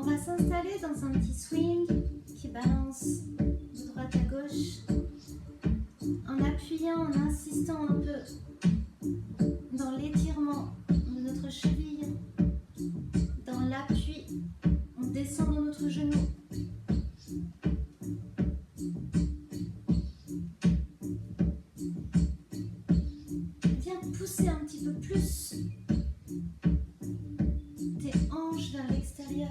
On va s'installer dans un petit swing qui balance de droite à gauche en appuyant, en insistant un peu dans l'étirement de notre cheville, dans l'appui, on descend dans notre genou. Viens pousser un petit peu plus tes hanches vers l'extérieur.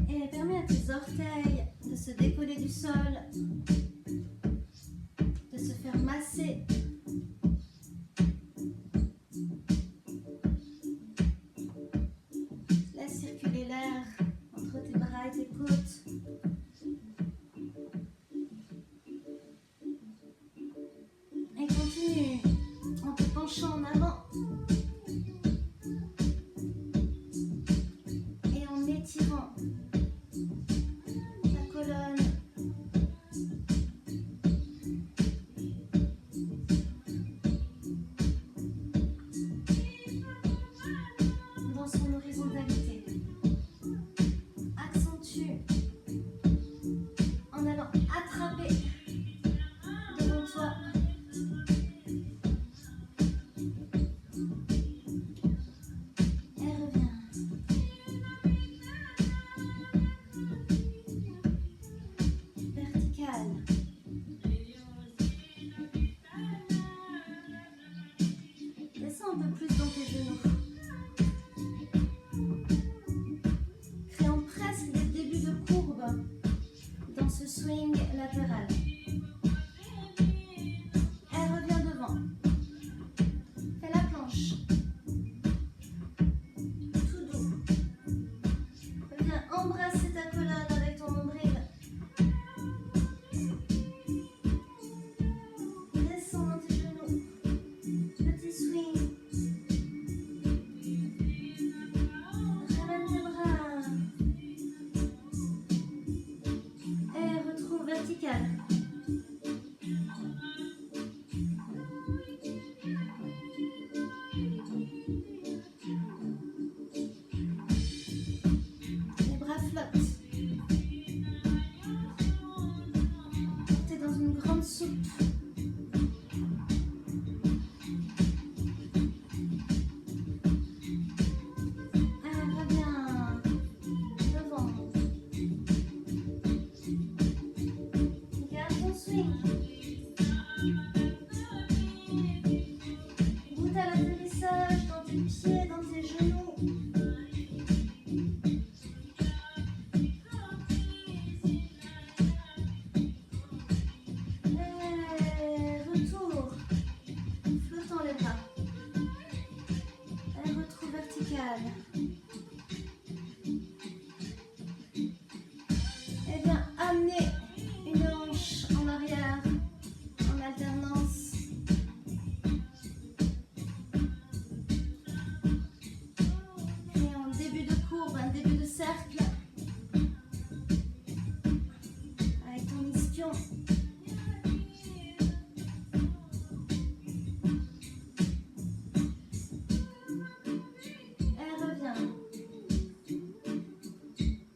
Et permets à tes orteils de se décoller du sol, de se faire masser. Laisse circuler l'air entre tes bras et tes côtes. Et continue en te penchant en avant et en étirant ta colonne. Dans son horizontalité. Accentue en allant attraper devant toi. Et reviens. Vertical. Descends un peu plus dans tes genoux. Créant presque des débuts de courbe dans ce swing latéral. Et reviens devant. Fais la planche. Tout doux. Viens embrasser ta colonne avec ton nombril. Descends dans tes genoux. Petit swing. Ramène tes bras. Et retrouve vertical. Les bras flottent. T'es dans une grande soupe. Reviens devant. Garde ton swing. Goûte à l'atterrissage dans tes pieds, dans tes genoux. Et retour. Flottant les bras. Et retrouve vertical. Et bien amener une hanche en arrière en alternance. Et en début de courbe, un début de cercle. Avec ton ischion. Et reviens.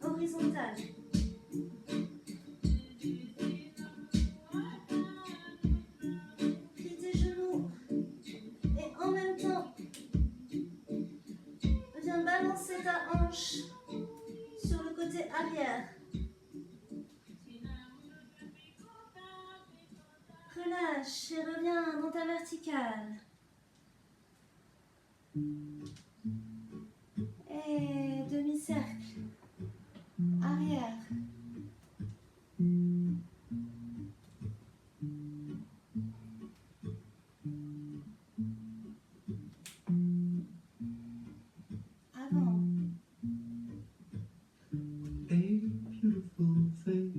Horizontal. Plie tes genoux. Et en même temps, viens balancer ta hanche sur le côté arrière. Relâche et reviens dans ta verticale. Et demi-cercle. Arrière. Avant. A beautiful face.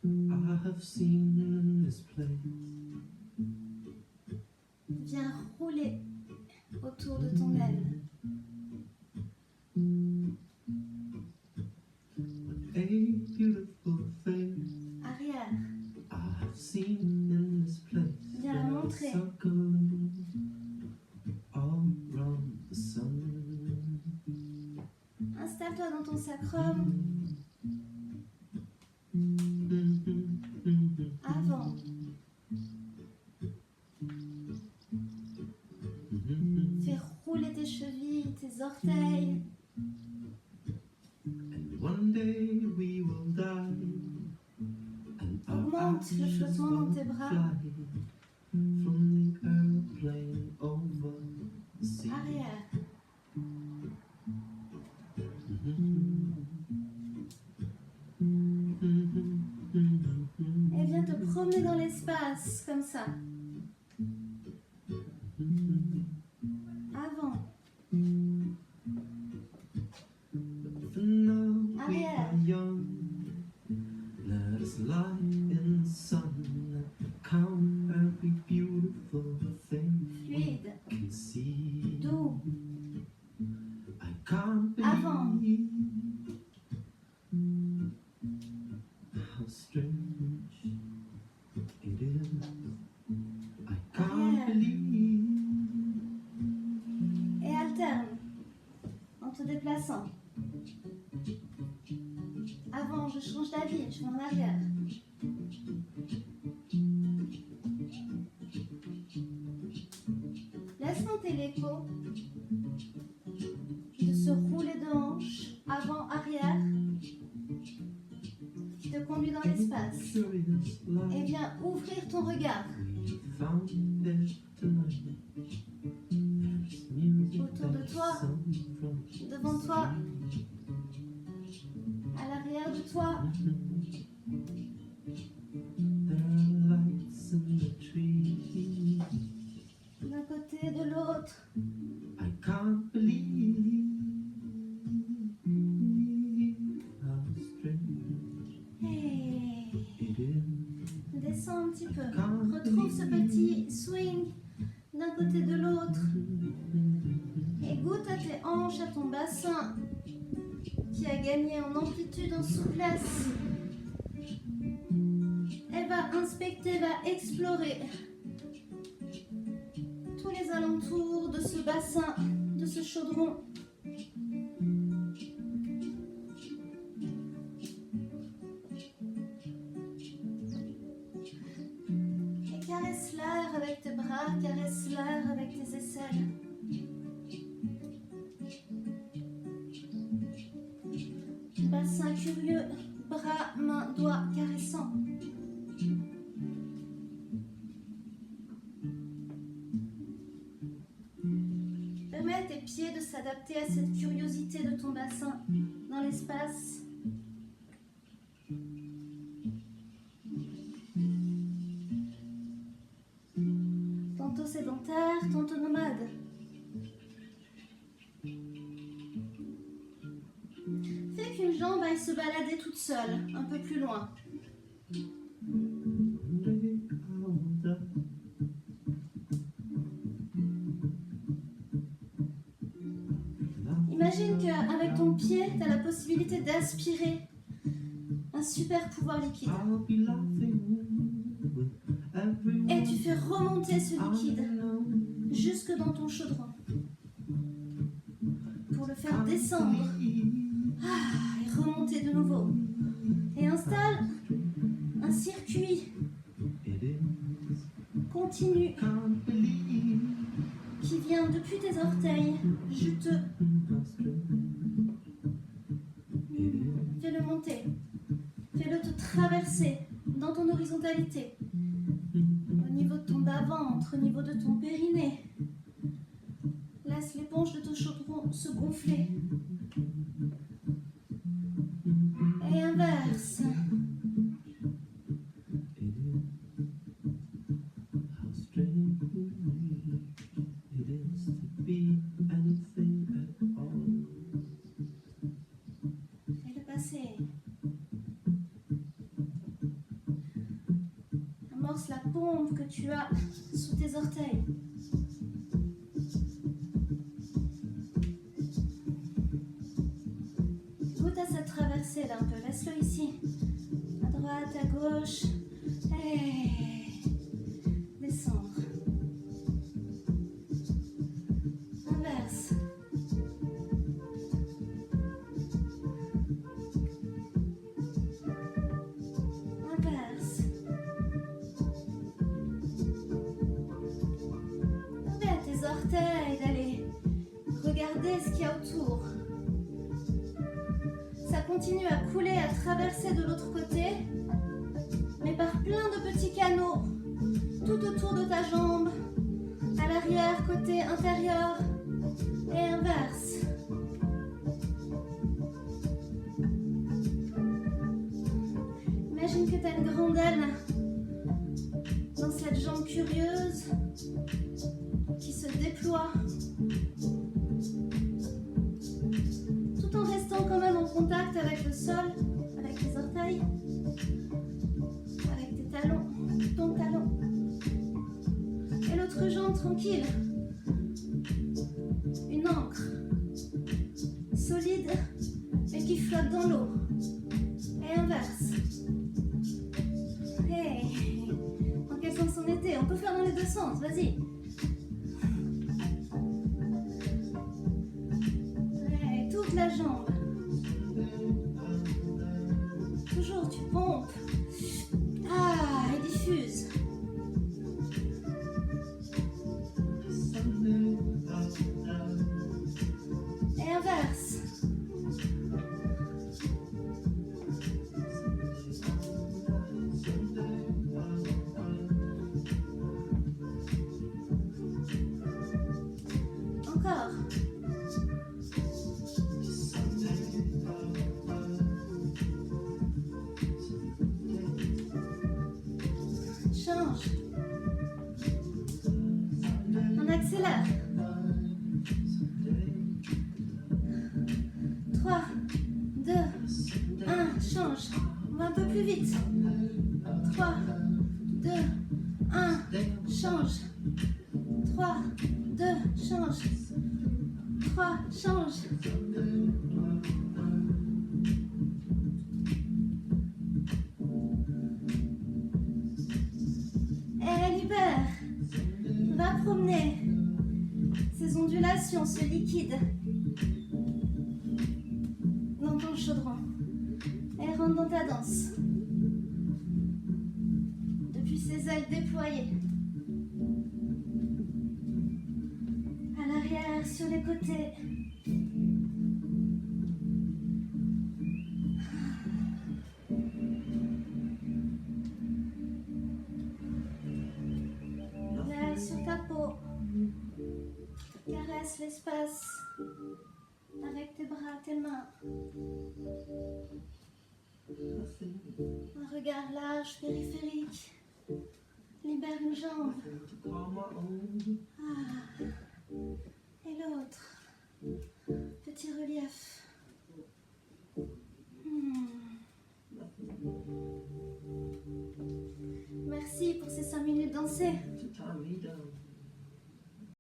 I have seen in this place. Viens rouler autour de ton aile. A beautiful face. Arrière. I have seen sacrum, avant. Fais rouler tes chevilles, tes orteils. And one day we will die. And our Augmente le ashes flottement dans will tes bras. fly from the airplane over the sea. Arrière. Et viens te promener dans l'espace, comme ça. Avant. For now we Arrière. are young. Let us lie in the sun. Count every beautiful thing Fluide. we can see. Doux. I can't Avant. believe how strange it is. I can't Arrière. believe Et alterne. En te déplaçant. Avant, je change d'avis, je vais en arrière. Laisse monter l'écho de se rouler de hanches, avant, arrière, qui te conduit dans l'espace. curious Et life viens ouvrir ton regard we found it tonight. There's music Autour de that toi, sung from devant toi, à l'arrière de toi. There are lights in the trees. D'un côté, de l'autre. I can't believe how strange Et it is. descends un petit peu. Retrouve ce petit swing d'un côté, de l'autre. Et goûte à tes hanches, à ton bassin qui a gagné en amplitude, en souplesse. Et va inspecter, va explorer tous les alentours de ce bassin, de ce chaudron. Et caresse l'air avec tes bras, caresse l'air avec tes aisselles. Bassin curieux, bras, mains, doigts caressants. Permets à tes pieds de s'adapter à cette curiosité de ton bassin dans l'espace. Tantôt sédentaire, tantôt nomade. Fais qu'une jambe aille se balader toute seule, un peu plus loin. Imagine qu'avec ton pied, tu as la possibilité d'aspirer un super pouvoir liquide. I'll be laughing with everyone Et tu fais remonter ce I liquide know. jusque dans ton chaudron pour le faire descendre. Et remonter de nouveau. Et installe un circuit It is. continu Can't believe qui vient depuis tes orteils juteux. how strange it is. Fais-le monter. Fais-le te traverser dans ton horizontalité. Au niveau de ton bas-ventre, au niveau de ton périnée. Laisse l'éponge de ton chaudron se gonfler. Et inverse. It is. How strange it is to be anything at all. Fais-le passer. Amorce la pompe que tu as sous tes orteils. Goûte à cette traversée là un peu. Laisse-le ici. À droite, à gauche. Et descendre. continue à couler, à traverser de l'autre côté, mais par plein de petits canaux tout autour de ta jambe, à l'arrière, côté intérieur et inverse. Imagine que tu as une grande aile dans cette jambe curieuse qui se déploie, tout en restant quand même en contact avec le sol, avec tes orteils, avec tes talons, ton talon. Et l'autre jambe tranquille, une ancre solide et qui flotte dans l'eau. Et inverse. Hey, dans quel sens on était? On peut faire dans les deux sens, vas-y. Hey, toute la jambe. Toujours tu pompes. Ah, et diffuse. Et inverse. Encore. Change. On accélère. 3, 2, 1, change. On va un peu plus vite. 3, 2, 1, change. 3, 2, change. 3, change. Et libère. Va promener ces ondulations, ce liquide dans ton chaudron. Et rentre dans ta danse. Depuis ses ailes déployées. À l'arrière, sur les côtés. L'air sur ta peau. Caresse l'espace avec tes bras, tes mains. Un regard large, périphérique. Libère une jambe. Ah. Et l'autre. Petit relief.